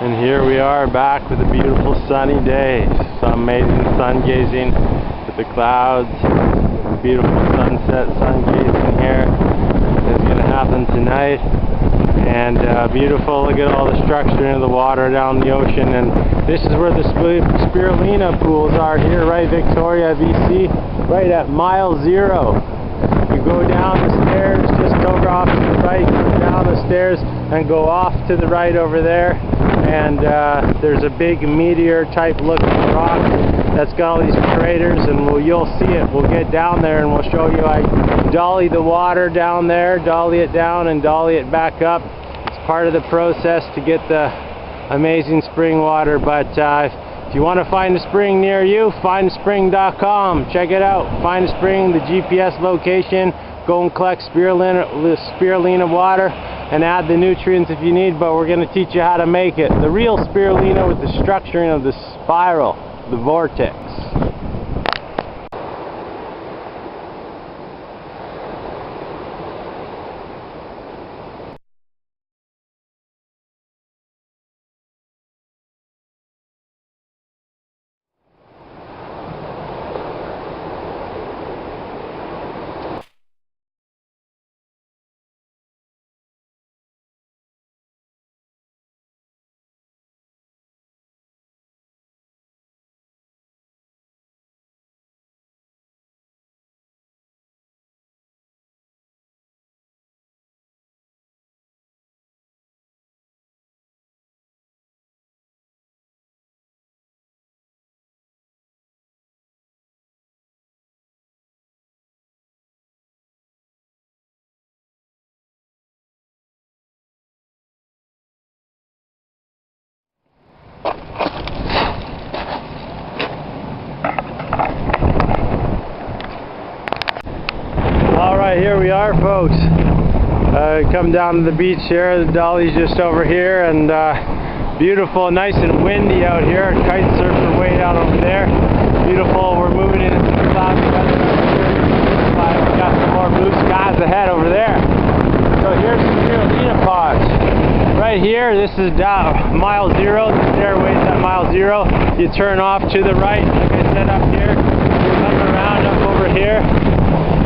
And here we are back with a beautiful sunny day. Some amazing sun gazing with the clouds. Beautiful sunset sun gazing here. It's going to happen tonight. And beautiful, look at all the structure in the water down the ocean. And this is where the Spirulina pools are here, right, Victoria, BC, right at mile 0. You go down the stairs, just over off to the right, go down the stairs, and go off to the right over there. And there's a big meteor type looking rock that's got all these craters, and you'll see it. We'll get down there and we'll show you. I dolly the water down there, dolly it down and dolly it back up. It's part of the process to get the amazing spring water. But if you want to find a spring near you, findspring.com. Check it out. Find a spring, the GPS location. Go and collect spirulina water and add the nutrients if you need, but we're going to teach you how to make it. The real spirulina with the structuring of the spiral, the vortex. Alright, here we are, folks. Come down to the beach here. The dolly's just over here, and beautiful, nice and windy out here. Kite surfer way down over there. Beautiful. We're moving into some cloudy weather. We got some more blue skies ahead over there. So here's the Spirulina pods. Right here, this is down mile 0. The stairway's at mile 0. You turn off to the right, like I said, up here. You come around up over here.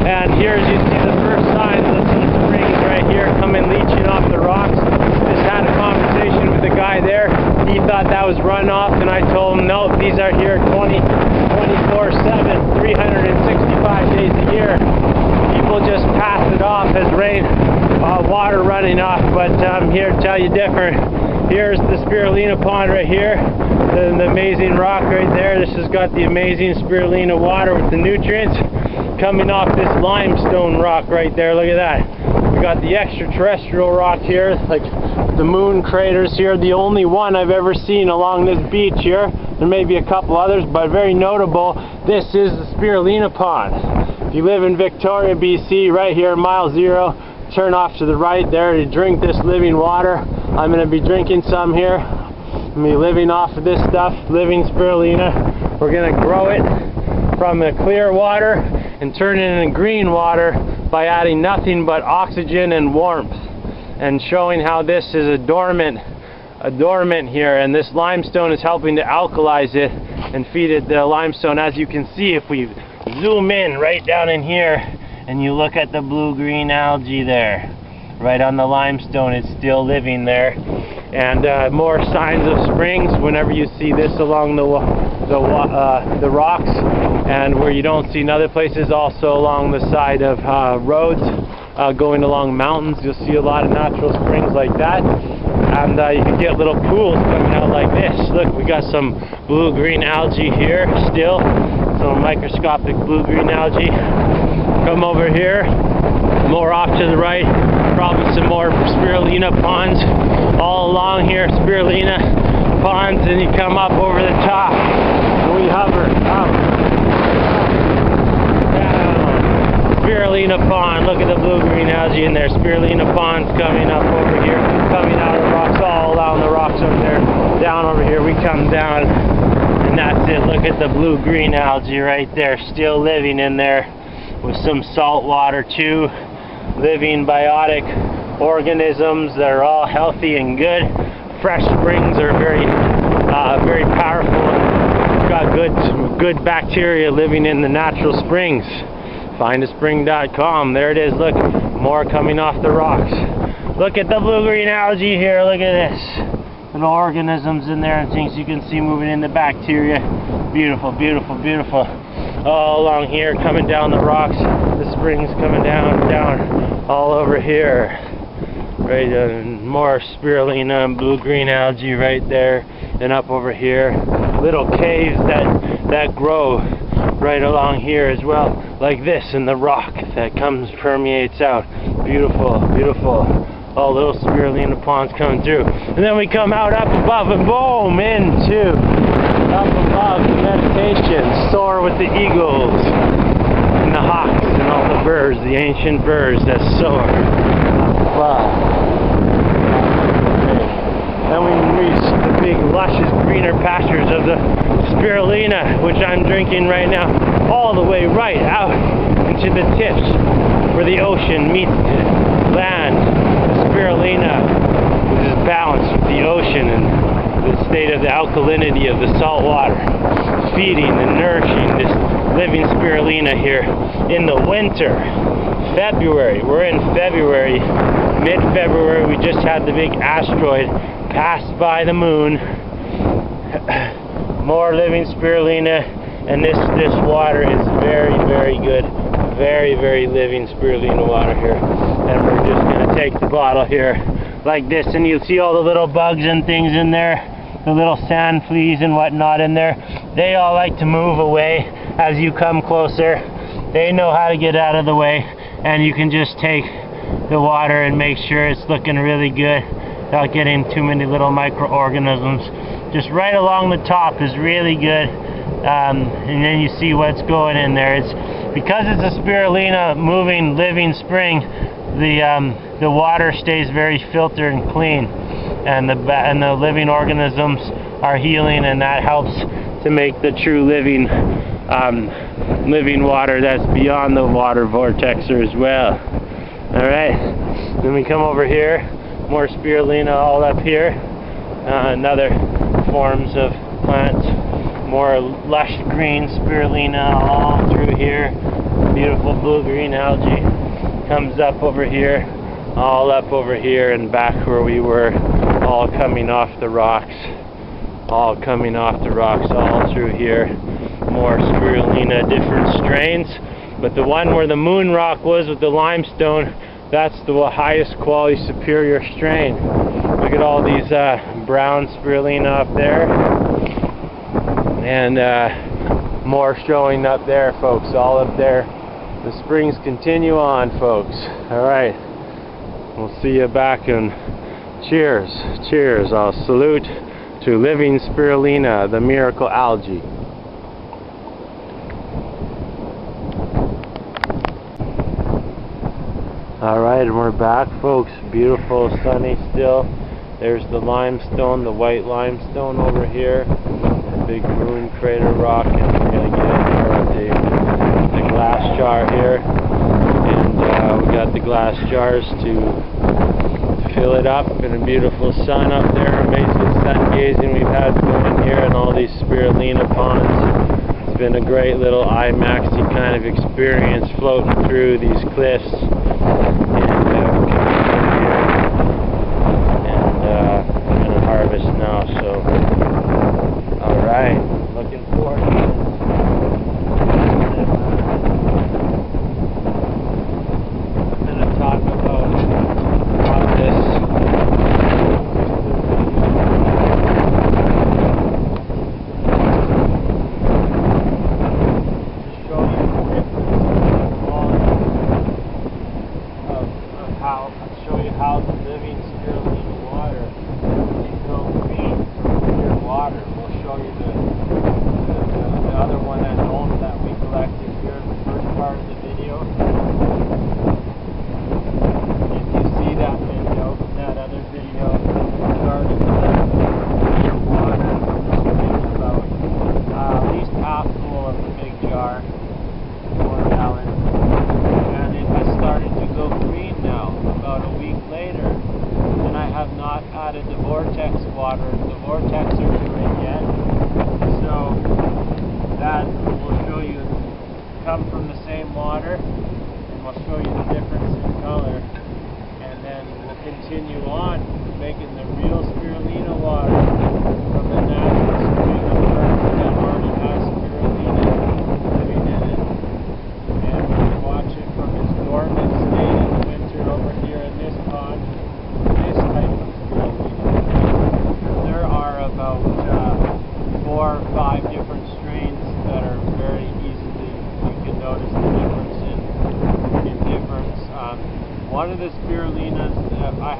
And here you see the first signs of some springs right here coming leaching off the rocks. Just had a conversation with the guy there. He thought that was runoff, and I told him, no, these are here 24/7, 365 days a year. People just pass it off as rain, water running off, but I'm here to tell you different. Here's the Spirulina pond right here, the amazing rock right there. This has got the amazing Spirulina water with the nutrients coming off this limestone rock right there. Look at that. We got the extraterrestrial rock here, like the moon craters here. The only one I've ever seen along this beach here. There may be a couple others, but very notable. This is the Spirulina pond. If you live in Victoria, BC, right here, mile 0, turn off to the right there to drink this living water. I'm going to be drinking some here. I'm going to be living off of this stuff, living Spirulina. We're going to grow it from the clear water and turn it into green water by adding nothing but oxygen and warmth, and showing how this is a dormant here, and this limestone is helping to alkalize it and feed it the limestone. As you can see, if we zoom in right down in here and you look at the blue-green algae there, right on the limestone, it's still living there. And more signs of springs whenever you see this along the rocks, and where you don't see in other places, also along the side of roads, going along mountains, you'll see a lot of natural springs like that. And you can get little pools coming out like this. Look, we got some blue-green algae here still, some microscopic blue-green algae. Come over here, more off to the right, probably some more Spirulina ponds all along here, Spirulina ponds, and you come up over the top and we hover up, down. Spirulina pond, look at the blue-green algae in there. Spirulina ponds coming up over here, coming out of the rocks, all along the rocks over there, down over here. We come down, and that's it. Look at the blue-green algae right there, still living in there, with some salt water too, living biotic organisms that are all healthy and good fresh springs are very powerful. We've got good bacteria living in the natural springs. Findaspring.com. There it is. Look, more coming off the rocks. Look at the blue-green algae here. Look at this. Little organisms in there and things you can see moving in the bacteria. Beautiful, beautiful, beautiful. All along here, coming down the rocks. The springs coming down, all over here. Right, more spirulina and blue-green algae right there, and up over here. Little caves that grow right along here as well, like this in the rock that permeates out. Beautiful, beautiful. All little spirulina ponds coming through. And then we come out up above and boom, into up above meditation, soar with the eagles and the hawks and all the birds, the ancient birds that soar up above. Then we reach the big luscious greener pastures of the spirulina, which I'm drinking right now, all the way right out into the tips where the ocean meets the land. Spirulina, which is balanced with the ocean and the state of the alkalinity of the salt water, feeding and nourishing this living spirulina here in the winter. February, we're in February, mid-February. We just had the big asteroid pass by the moon. More living spirulina, and this water is very, very good. Very, very living spirulina water here. And we're just going to take the bottle here like this, and you'll see all the little bugs and things in there, the little sand fleas and whatnot in there. They all like to move away as you come closer. They know how to get out of the way, and you can just take the water and make sure it's looking really good without getting too many little microorganisms. Just right along the top is really good. And then you see what's going in there. It's because it's a spirulina moving living spring, the water stays very filtered and clean, and the living organisms are healing, and that helps to make the true living water that's beyond the water vortexer as well. Alright, then we come over here, more spirulina all up here, another forms of plants. More lush green spirulina all through here. Beautiful blue-green algae comes up over here, all up over here and back where we were, all coming off the rocks. All coming off the rocks all through here. More spirulina, different strains. But the one where the moon rock was with the limestone, that's the highest quality superior strain. Look at all these brown spirulina up there. And more showing up there, folks, all up there. The springs continue on, folks. Alright, we'll see you back, and cheers, cheers. I'll salute to living spirulina, the miracle algae. Alright, and we're back, folks. Beautiful, sunny still. There's the limestone, the white limestone over here. Big moon crater rock, and we're going to get in there with the glass jar here, and we got the glass jars to fill it up in a beautiful sun up there. Amazing sun gazing we've had going here, and all these spirulina ponds. It's been a great little IMAXy kind of experience floating through these cliffs, and we're going to harvest now. So alright, looking forward to it. I'm going to talk about this. To show you the difference of how, show you how the living spirulina water can go green from clear water. We'll show you the other one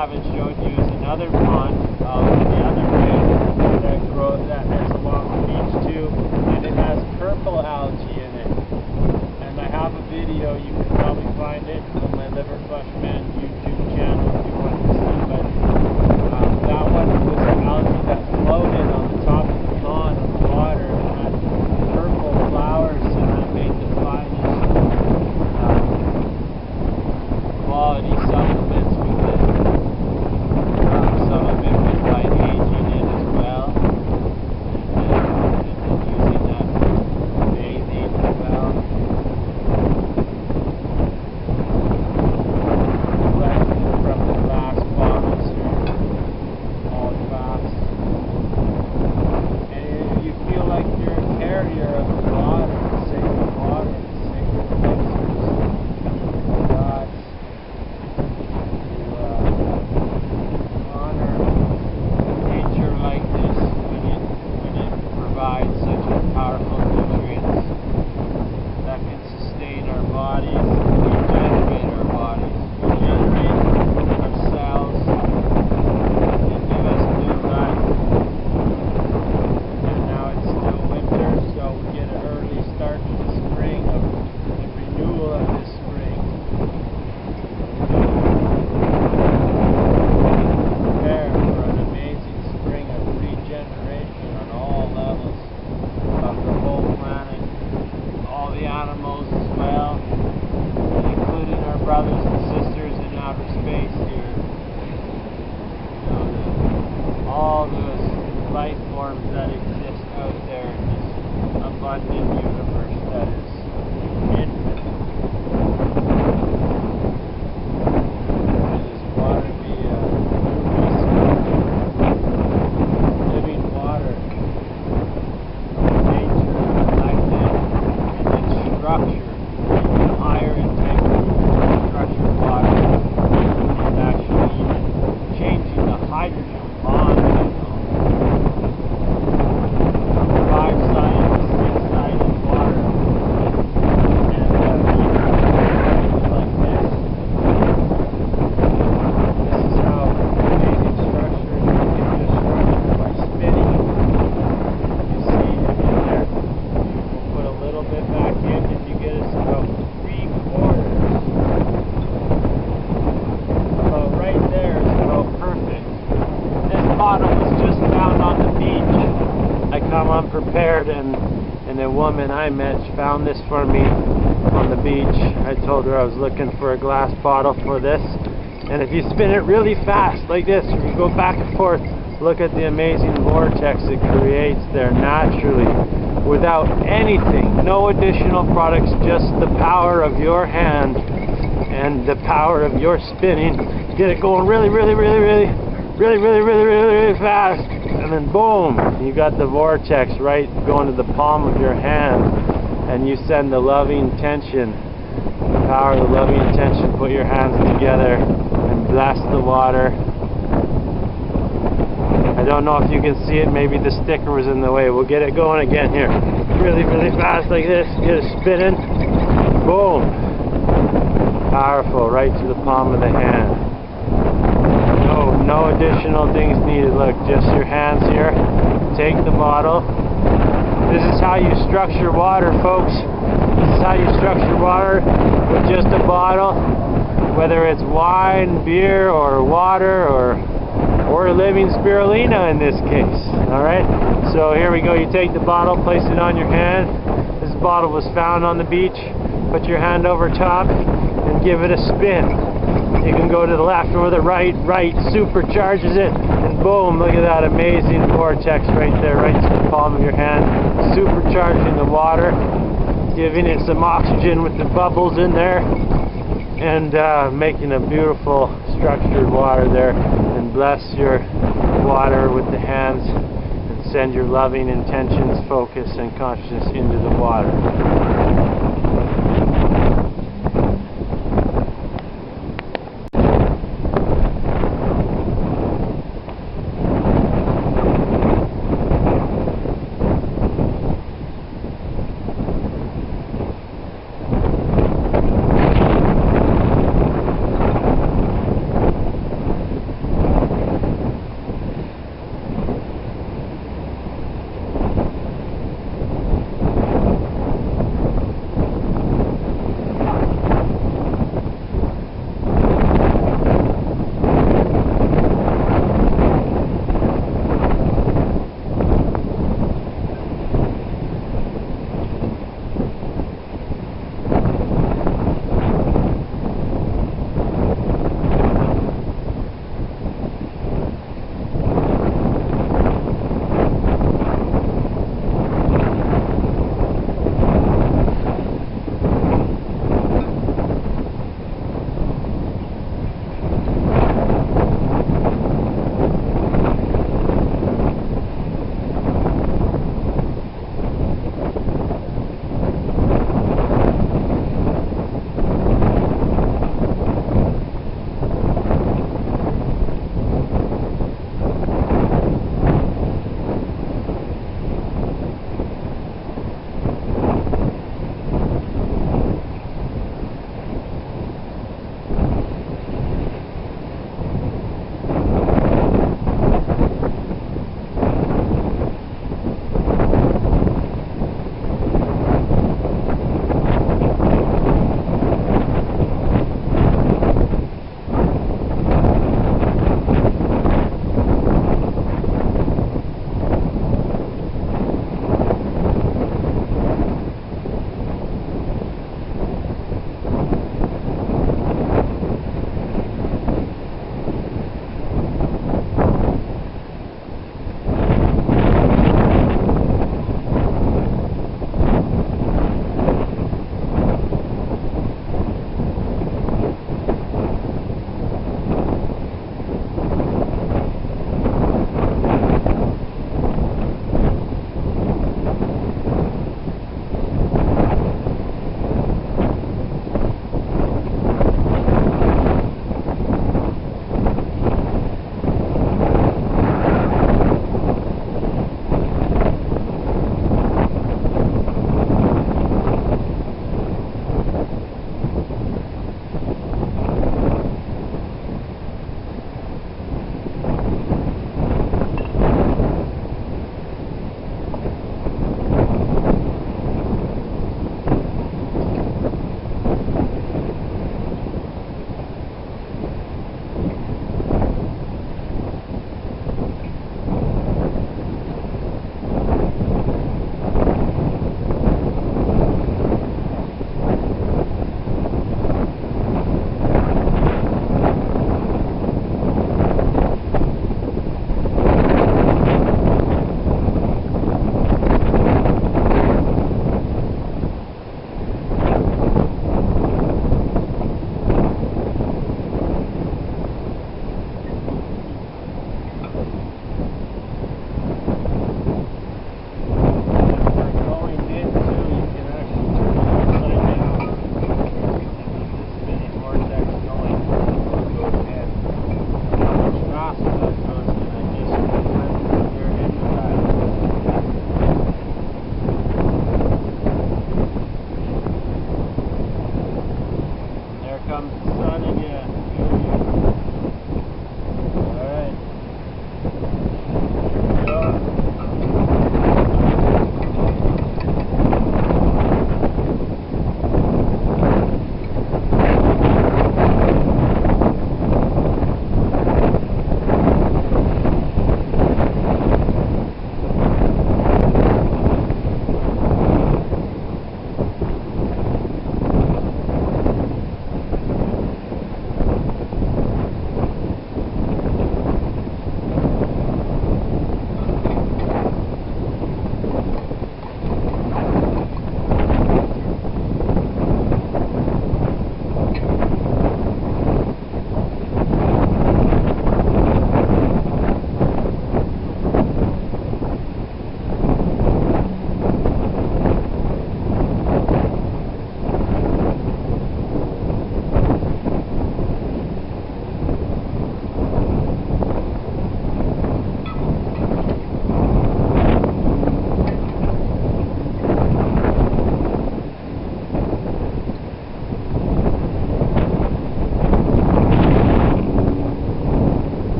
haven't showed you is another pond out the other way that is along the beach too, and it has purple algae in it. And I have a video, you can probably find it on my Liver Flush Man YouTube channel if you want to see, but that one was an algae that floated on the top of the pond on the water and had purple flowers, and that made the finest quality supplements with it. Some of it was by aging it as well, and then using that bathing as well. Collecting from the glass bottles here, all glass. And you feel like you're a carrier of the water, the sacred water, the sacred elixirs, gods. Honor nature like this when it provides such powerful nutrients that can sustain our bodies, regenerate our bodies, regenerate our cells, and give us new life. And now it's still winter, so we get an early start to the spring, of the renewal of this spring. Prepare for an amazing spring of regeneration on all levels of the whole planet, all the animals as well, and including our brothers and sisters in outer space here. You know, all those life forms that exist out there in this abundant universe that is infinite. May this water be a living water of nature, collected and then structured into higher integrity, structured water, and actually even changing the hydrogen bond, from 5-sided to 6-sided water, and like this. This is how amazing structures can be structured by spinning. You see in there. We'll put a little bit back in, and you get us about 3/4. About right there is about perfect. This bottle was just found on the beach. I come unprepared, and a woman I met found this for me on the beach. I told her I was looking for a glass bottle for this, and if you spin it really fast like this, or you go back and forth, look at the amazing vortex it creates there naturally without anything, no additional products, just the power of your hand and the power of your spinning. Get it going really fast, and then boom, you got the vortex right going to the palm of your hand, and you send the loving tension, the power of the loving tension. Put your hands together and bless the water. I don't know if you can see it, maybe the sticker was in the way. We'll get it going again here, really fast like this. Get it spinning, boom, powerful, right to the palm of the hand. No additional things needed. Look, just your hands here. Take the bottle. This is how you structure water, folks. This is how you structure water with just a bottle, whether it's wine, beer, or water, or living spirulina in this case. Alright, so here we go. You take the bottle, place it on your hand. This bottle was found on the beach. Put your hand over top and give it a spin. You can go to the left or the right, supercharges it, and boom, look at that amazing vortex right there, right to the palm of your hand, supercharging the water, giving it some oxygen with the bubbles in there, and making a beautiful structured water there. And bless your water with the hands, and send your loving intentions, focus, and consciousness into the water.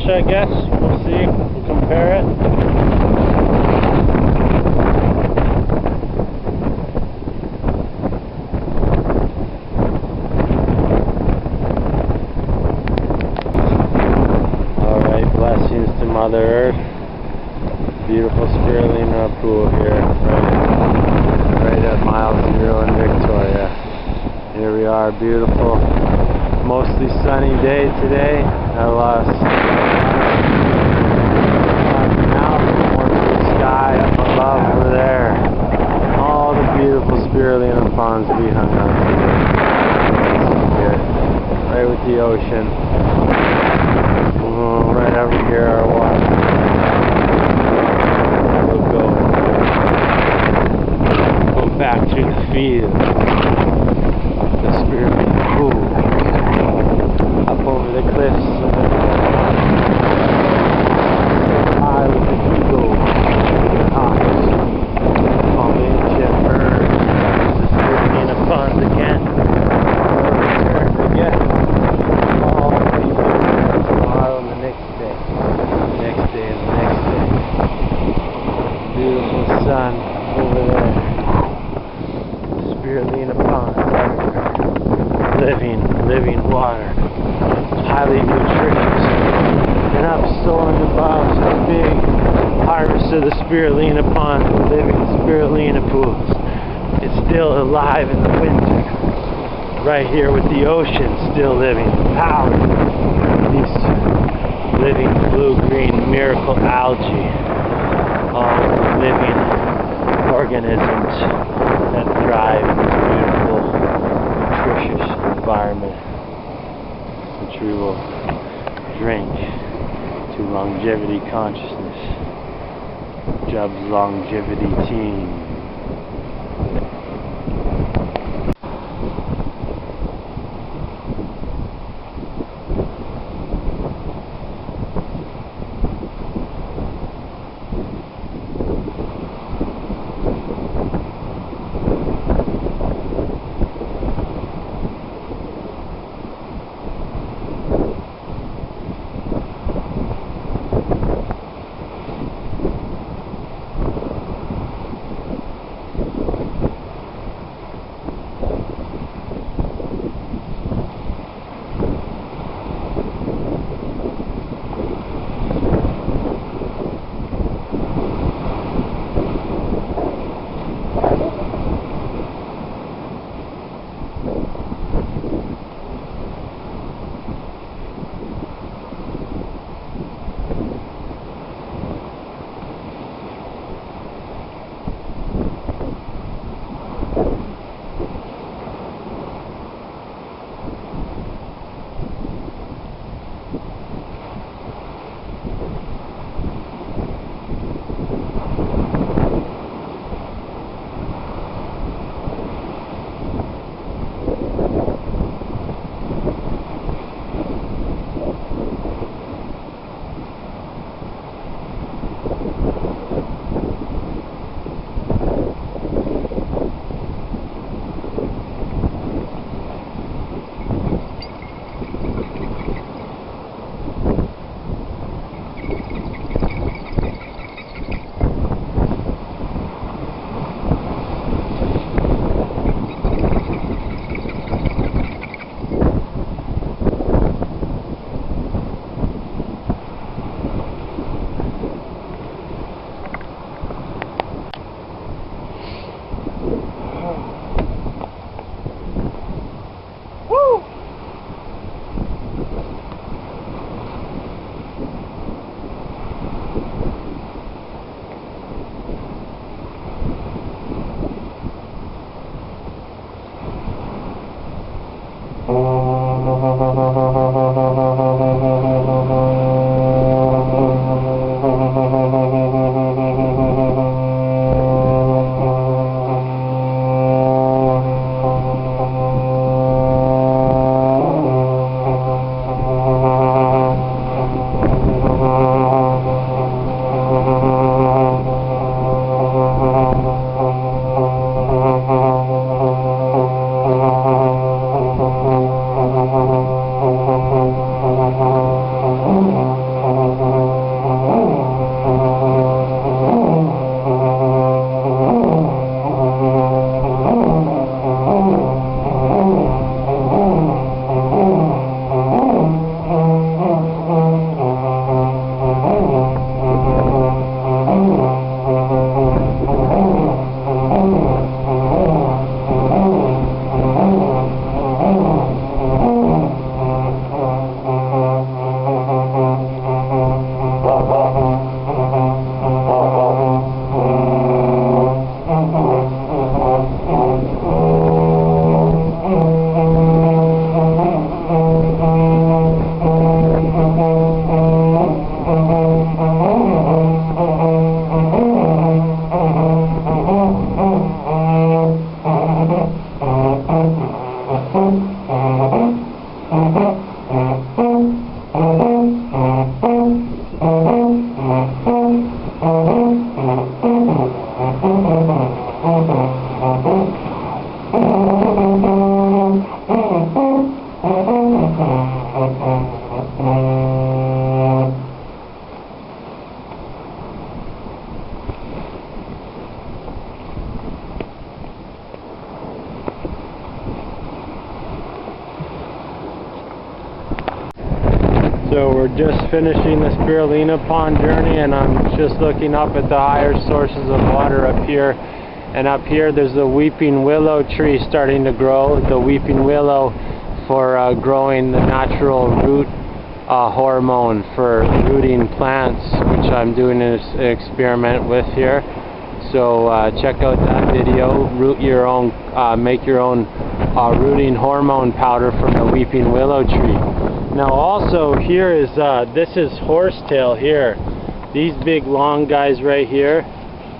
I guess. We'll see. We'll compare it. Alright, blessings to Mother Earth. Beautiful Spirulina pool here, right at mile 0 in Victoria. Here we are, beautiful, mostly sunny day today. I lost now more blue sky up above over there. All the beautiful Spirulina ponds we hung out here, right with the ocean. Oh, right over here, our water. We'll go back through the field. The Spirulina pool. Up over the cliffs. High with the eagle. The hawks. All the ancient birds. The Spirulina ponds again. Return again. All the people. Tomorrow and the next day. Next day and the next day. Beautiful sun over there. Spirulina ponds everywhere. Living water. Highly nutritious. And up soaring above some big harvest of the Spirulina ponds, living Spirulina pools. It's still alive in the winter. Right here with the ocean still living. Power. These living blue-green miracle algae. All living organisms that thrive in this beautiful, nutritious environment, which we will drink to longevity consciousness. Job's longevity team. So we're just finishing the Spirulina pond journey, and I'm just looking up at the higher sources of water up here. And up here there's a weeping willow tree starting to grow. The weeping willow for growing the natural root hormone for rooting plants, which I'm doing an experiment with here. So check out that video. Root your own, make your own rooting hormone powder from the weeping willow tree. Now also here is, this is horsetail here. These big long guys right here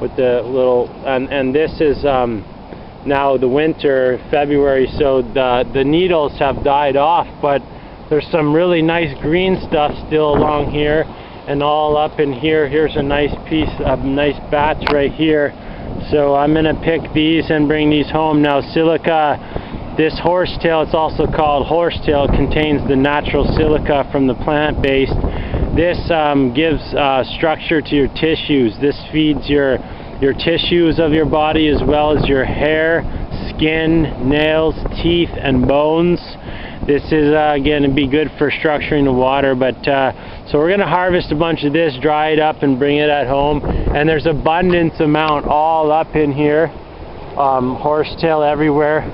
with the little, and this is now the winter, February, so the needles have died off, but there's some really nice green stuff still along here and all up in here. Here's a nice piece, a nice batch right here. So I'm going to pick these and bring these home. Now silica, this horsetail, it's also called horsetail, contains the natural silica from the plant base. This gives structure to your tissues. This feeds your tissues of your body as well as your hair, skin, nails, teeth, and bones. This is going to be good for structuring the water, but so we're going to harvest a bunch of this, dry it up, and bring it at home. And there's abundance amount all up in here. Horsetail everywhere.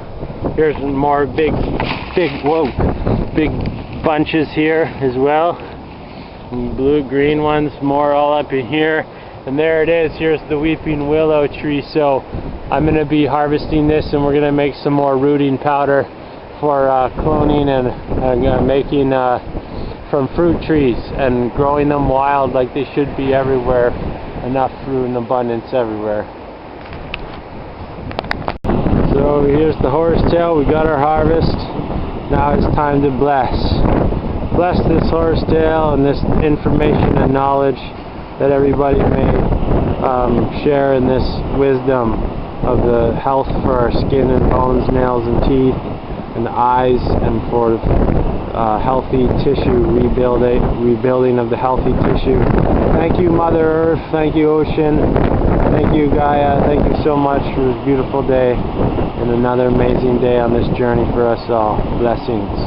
Here's more big bunches here as well. And blue, green ones, more all up in here. And there it is. Here's the weeping willow tree. So I'm going to be harvesting this, and we're going to make some more rooting powder for cloning and making from fruit trees and growing them wild like they should be everywhere. Enough fruit in abundance everywhere. So here's the horsetail. We got our harvest. Now it's time to bless this horsetail and this information and knowledge that everybody may share in this wisdom of the health for our skin and bones, nails and teeth, and the eyes, and for healthy tissue rebuilding of the healthy tissue. Thank you, Mother Earth. Thank you, Ocean. Thank you, Gaia. Thank you so much for this beautiful day and another amazing day on this journey for us all. Blessings.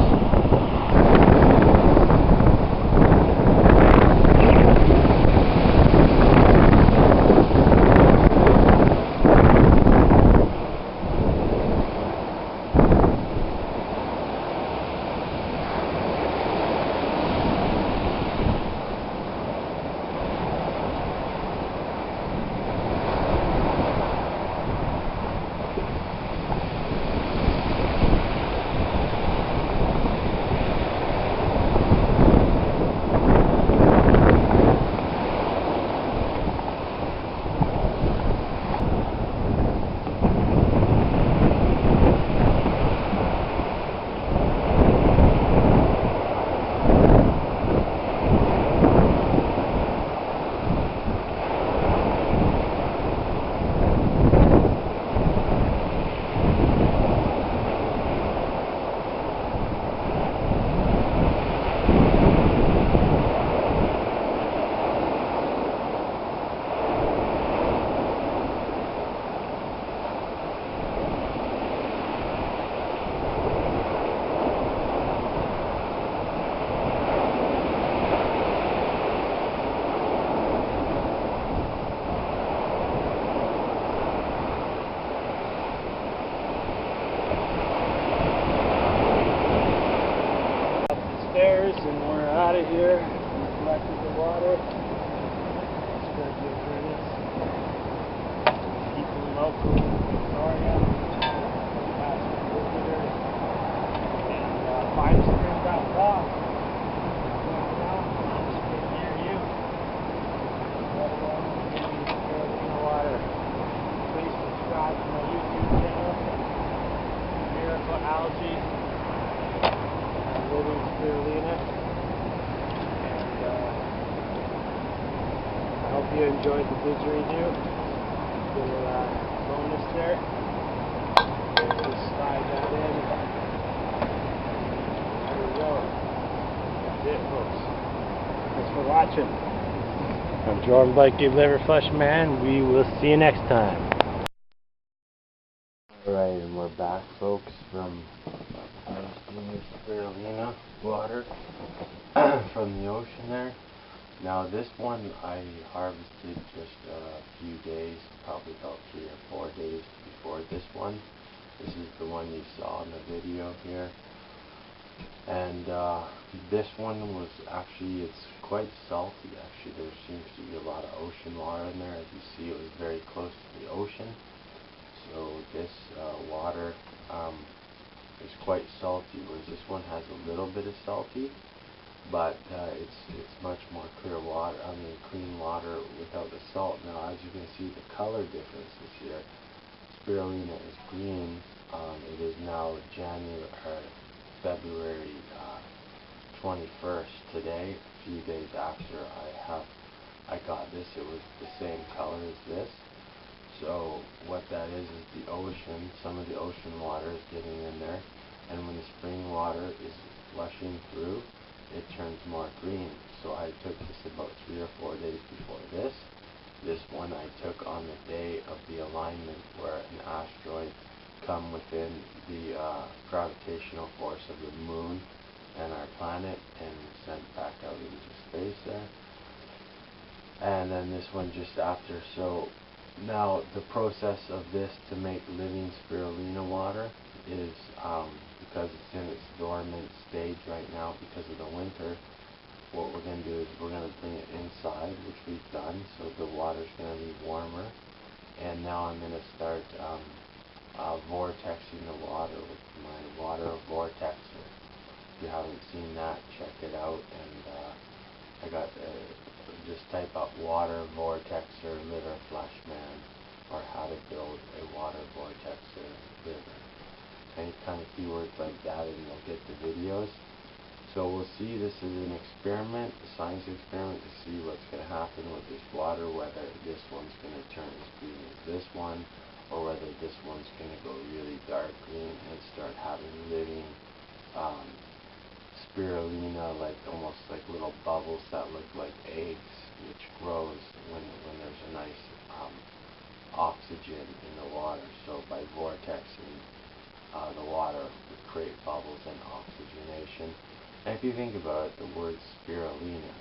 And we're out of here. We collected the water. It's going to be a journey. People local in Victoria, past visitors, and findspring.com. Spring near you. Spirulina water. Please subscribe to my YouTube channel, Miracle Algae. Living Spirulina, and I hope you you enjoyed the didgeridoo. Little bonus there. Just slide that in. There we go. That's it, folks. Thanks for watching. I'm Jordan Blaikie, Liver Flush Man. We will see you next time. Alright, and we're back, folks, from harvesting the Spirulina water from the ocean there. Now this one I harvested just a few days, probably about 3 or 4 days before this one. This is the one you saw in the video here. And this one was actually, it's quite salty actually. There seems to be a lot of ocean water in there. As you see, it was very close to the ocean. So this water is quite salty, whereas this one has a little bit of salty. But it's much more clear water, clean water without the salt. Now, as you can see, the color differences here. Spirulina is green. It is now February 21st today. A few days after I got this, it was the same color as this. So what that is the ocean. Some of the ocean water is getting in there, and when the spring water is flushing through, it turns more green. So I took this about 3 or 4 days before this. This one I took on the day of the alignment, where an asteroid come within the gravitational force of the moon and our planet and sent back out into space there. And then this one just after. So now the process of this to make living spirulina water is because it's in its dormant stage right now because of the winter. What we're going to do is we're going to bring it inside, which we've done, so the water's going to be warmer. And now I'm going to start vortexing the water with my water vortexer. If you haven't seen that, check it out. And I got just type up water vortexer liver flush man, or how to build a water vortexer liver. Any kind of keywords like that, and you'll get the videos. So we'll see. This is an experiment, a science experiment, to see what's going to happen with this water, whether this one's going to turn as green as this one, or whether this one's going to go really dark green and start having living spirulina, like almost like little bubbles that look like eggs, which grows when there's a nice oxygen in the water. So by vortexing the water, we create bubbles and oxygenation. And if you think about it, the word spirulina,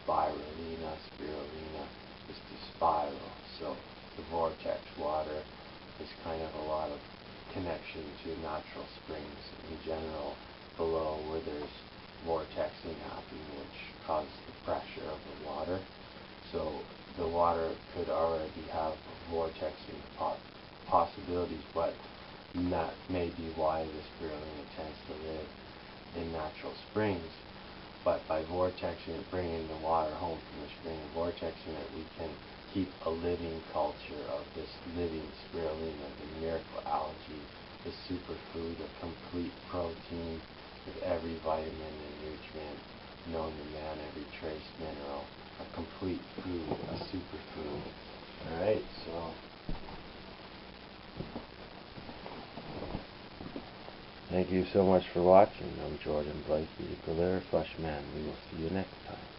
spirulina is to spiral. So the vortex water is kind of a lot of connection to natural springs in general below, where there's vortexing happening, which causes the pressure of the water. So the water could already have vortexing possibilities, but that may be why the spirulina tends to live in natural springs. But by vortexing it, bringing the water home from the spring and vortexing it, we can keep a living culture of this living spirulina, the miracle algae, the superfood, a complete protein with every vitamin and nutrient known to man, every trace mineral, a complete food, a superfood. Alright, so thank you so much for watching. I'm Jordan Blaikie, the Liver Flush Man. We will see you next time.